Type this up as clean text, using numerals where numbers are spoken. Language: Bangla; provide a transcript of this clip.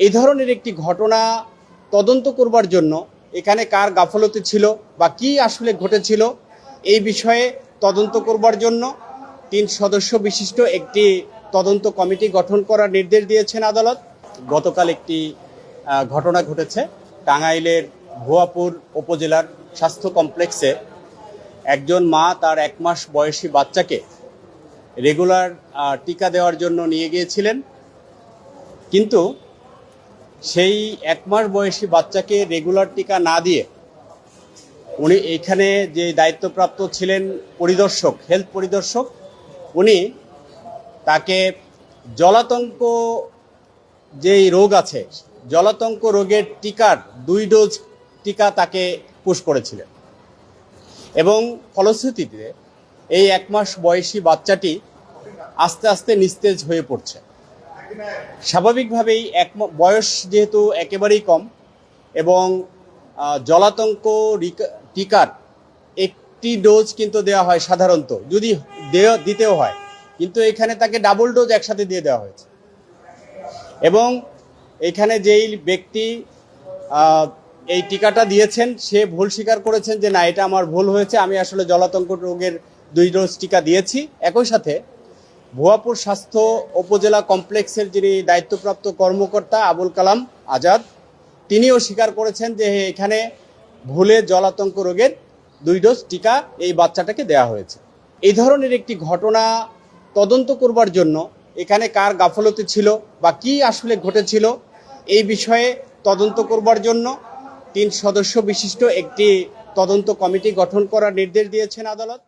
এই ধরনের একটি ঘটনা তদন্ত করবার জন্য এখানে কার গাফলতি ছিল বা কি আসলে ঘটেছিল এই বিষয়ে তদন্ত করবার জন্য 3 সদস্য বিশিষ্ট একটি তদন্ত কমিটি গঠন করার নির্দেশ দিয়েছেন আদালত। গতকাল একটি ঘটনা ঘটেছে টাঙ্গাইলের ভুয়াপুর উপজেলার স্বাস্থ্য কমপ্লেক্সে। একজন মা তার 1 মাস বয়সী বাচ্চাকে রেগুলার টিকা দেওয়ার জন্য নিয়ে গিয়েছিলেন, কিন্তু সেই 1 মাস বয়সী বাচ্চাকে রেগুলার টিকা না দিয়ে উনি এখানে যে দায়িত্বপ্রাপ্ত ছিলেন পরিদর্শক, হেলথ পরিদর্শক, উনি তাকে জলাতঙ্ক যেই রোগ আছে, জলাতঙ্ক রোগের টিকার 2 ডোজ টিকা তাকে পুশ করেছিলেন এবং ফলশ্রুতিতে এই 1 মাস বয়সী বাচ্চাটি আস্তে আস্তে নিস্তেজ হয়ে পড়ছে। স্বাভাবিকভাবেই বয়স যেহেতু একেবারেই কম এবং জলাতঙ্ক টিকার একটি ডোজ কিন্তু দেওয়া হয় সাধারণত, যদি দিতেও হয়, কিন্তু এখানে তাকে ডাবল ডোজ একসাথে দিয়ে দেওয়া হয়েছে। এবং এখানে যেই ব্যক্তি এই টিকাটা দিয়েছেন সে ভুল স্বীকার করেছেন যে না, এটা আমার ভুল হয়েছে, আমি আসলে জলাতঙ্ক রোগের 2 ডোজ টিকা দিয়েছি। একই সাথে ভুয়াপুর স্বাস্থ্য উপজেলা কমপ্লেক্সের যিনি দায়িত্বপ্রাপ্ত কর্মকর্তা আবুল কালাম আজাদ, তিনিও স্বীকার করেছেন যে এখানে ভুলে জলাতঙ্ক রোগের 2 ডোজ টিকা এই বাচ্চাটাকে দেওয়া হয়েছে। এই ধরনের একটি ঘটনা তদন্ত করবার জন্য এখানে কার গাফলতি ছিল বা কি আসলে ঘটেছিল এই বিষয়ে তদন্ত করবার জন্য 3 সদস্য বিশিষ্ট একটি তদন্ত কমিটি গঠন করার নির্দেশ দিয়েছেন আদালত।